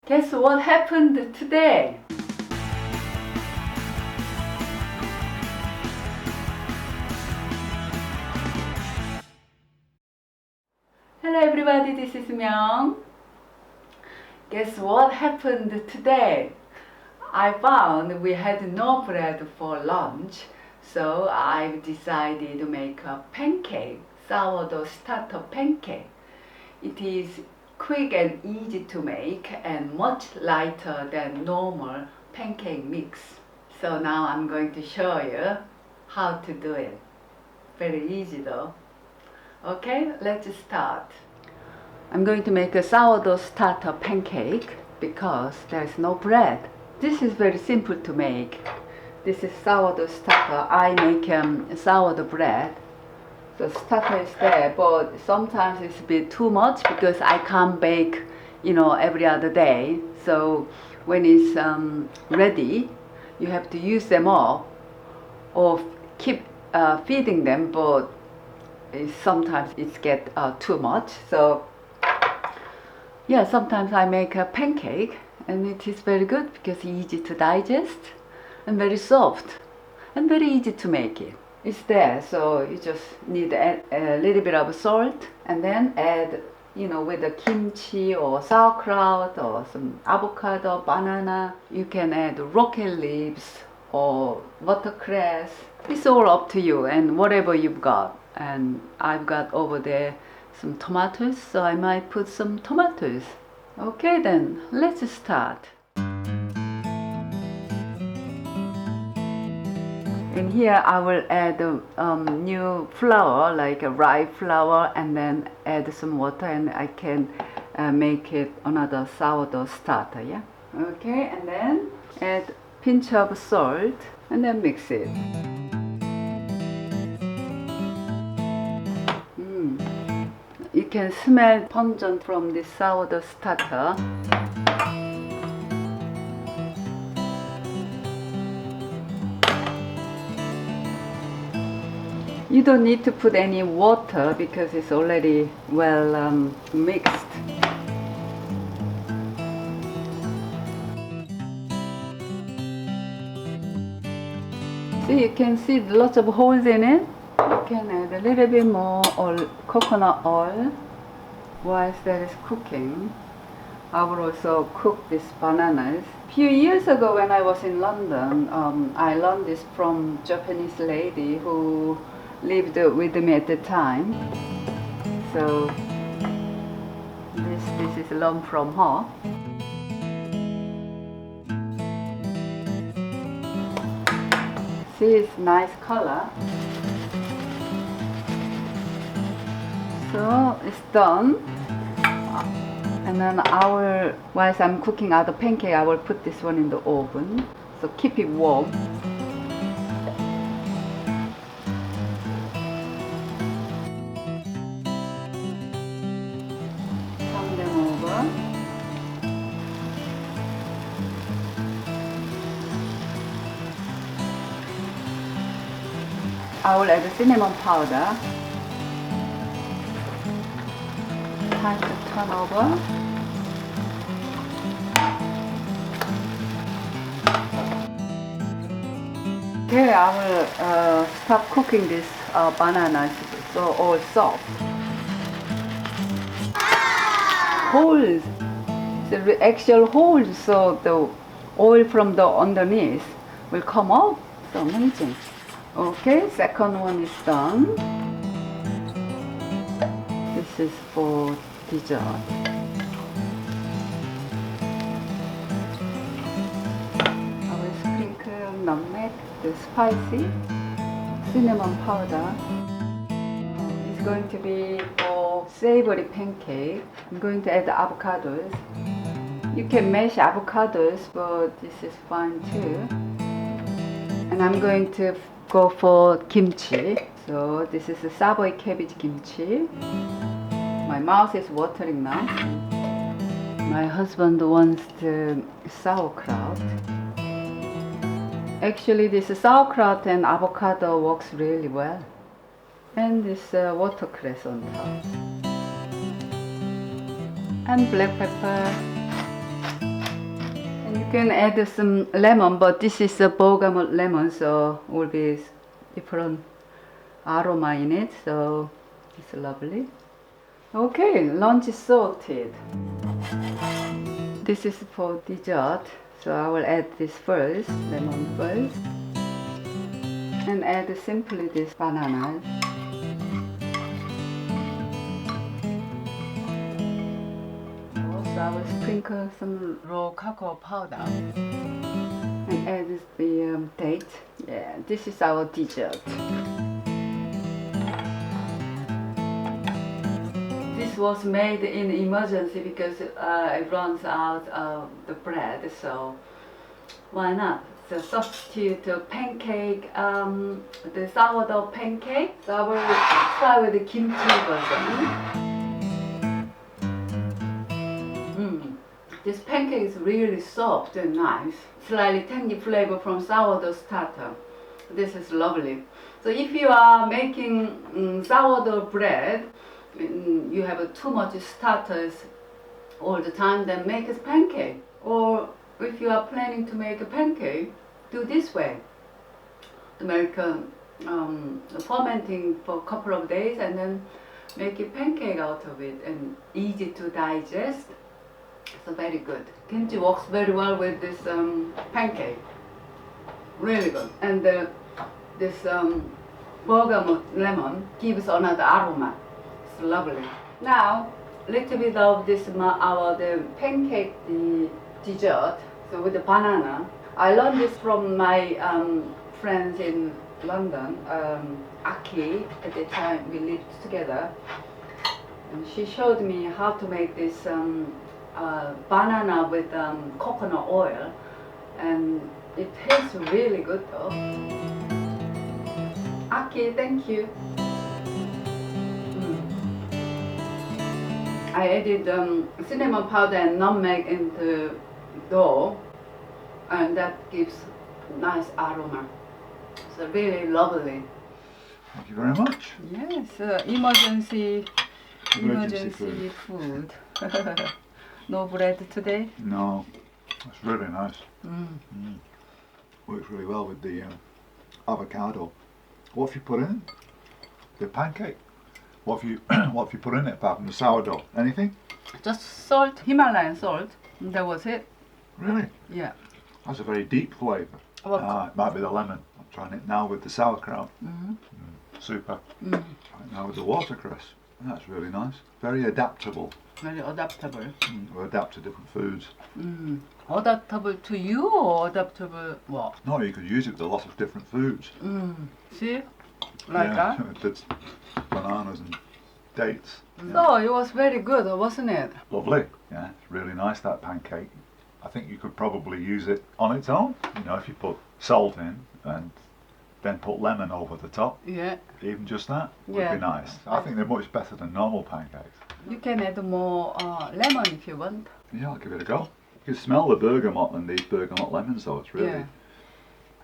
Guess what happened today? Hello everybody, this is Myung. Guess what happened today? I found we had no bread for lunch, so I've decided to make a pancake, sourdough starter pancake. It is quick and easy to make and much lighter than normal pancake mix. So now I'm going to show you how to do it. Very easy though. Okay, let's start. I'm going to make a sourdough starter pancake because there's no bread. This is very simple to make. This is sourdough starter. I make sourdough bread. The starter is there, but sometimes it's a bit too much because I can't bake, every other day. So when it's ready, you have to use them all or keep feeding them, but sometimes it gets too much. So yeah, sometimes I make a pancake and it is very good because it's easy to digest and very soft and very easy to make it. It's there, so you just need a little bit of salt and then add, with the kimchi or sauerkraut or some avocado, banana. You can add rocket leaves or watercress. It's all up to you and whatever you've got. And I've got over there some tomatoes, so I might put some tomatoes. Okay then, let's start. And here I will add new flour, like a rye flour, and then add some water, and I can make it another sourdough starter, yeah? Okay, and then add pinch of salt, and then mix it. You can smell pungent from this sourdough starter. You don't need to put any water because it's already well mixed. See, you can see lots of holes in it. You can add a little bit more coconut oil whilst that is cooking. I will also cook these bananas. A few years ago when I was in London, I learned this from Japanese lady who lived with me at the time. So this is learned from her. See, it's nice color. So it's done. And then whilst I'm cooking other pancake, I will put this one in the oven. So keep it warm. Turn them over. I will add cinnamon powder. Time to turn over. Okay, I will stop cooking this bananas so all soft. Holes, the actual holes, so the oil from the underneath will come out. So amazing. Okay, second one is done. This is for dessert. I will sprinkle nutmeg, the spicy cinnamon powder. It's going to be for savory pancake. I'm going to add avocados. You can mash avocados, but this is fine too. And I'm going to go for kimchi. So this is a savoury cabbage kimchi. My mouth is watering now. My husband wants the sauerkraut. Actually, this sauerkraut and avocado works really well. And this watercress on top. And black pepper. can add some lemon, but this is a bergamot lemon, so will be different aroma in it, so it's lovely. Okay, lunch is sorted. This is for dessert, so I will add this first, lemon first, and add simply this banana. Also, I will sprinkle some raw cacao powder and add the date. Yeah, this is our dessert. This was made in emergency because it runs out of the bread, so why not? So substitute pancake, the sourdough pancake. So I will try with the kimchi version. This pancake is really soft and nice. Slightly tangy flavor from sourdough starter. This is lovely. So if you are making sourdough bread, you have too much starters all the time, then make a pancake. Or if you are planning to make a pancake, do this way. To make fermenting for a couple of days and then make a pancake out of it, and easy to digest. So very good. Kimchi works very well with this pancake. Really good. And this bergamot lemon gives another aroma. It's lovely. Now, little bit of this the pancake dessert. So with the banana. I learned this from my friends in London, Aki. At the time we lived together, and she showed me how to make this banana with coconut oil, and it tastes really good though. Aki, thank you. I added cinnamon powder and nutmeg into dough, and that gives nice aroma. So really lovely. Thank you very much. Yes, emergency food. No bread today? No, it's really nice. Works really well with the avocado. What have you put in? The pancake. What have you put in it apart from the sourdough? Anything? Just salt, Himalayan salt. That was it. Really? Yeah. That's a very deep flavour. It might be the lemon. I'm trying it now with the sauerkraut. Super. Right now with the watercress. That's really nice. Very adaptable. Very adaptable. We adapt to different foods. Adaptable to you or adaptable what? No, you could use it with a lot of different foods. See? Like that? It's bananas and dates. So it was very good, wasn't it? Lovely. Yeah, it's really nice, that pancake. I think you could probably use it on its own. You know, if you put salt in and then put lemon over the top. Yeah. Even just that would be nice. I think they're much better than normal pancakes. You can add more lemon if you want. Yeah, I'll give it a go. You can smell the bergamot in these bergamot lemons though. It's really,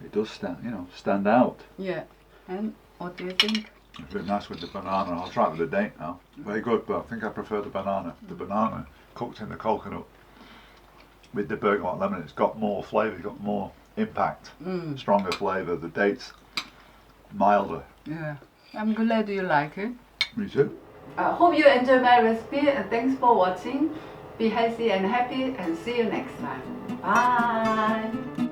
it does stand out. Yeah. And what do you think? It's really nice with the banana. I'll try it with the date now. Very good, but I think I prefer the banana. The banana cooked in the coconut with the bergamot lemon. It's got more flavour, it's got more impact, stronger flavour. The dates milder. Yeah, I'm glad you like it. Me too. I hope you enjoy my recipe, and thanks for watching. Be healthy and happy, and see you next time. Bye.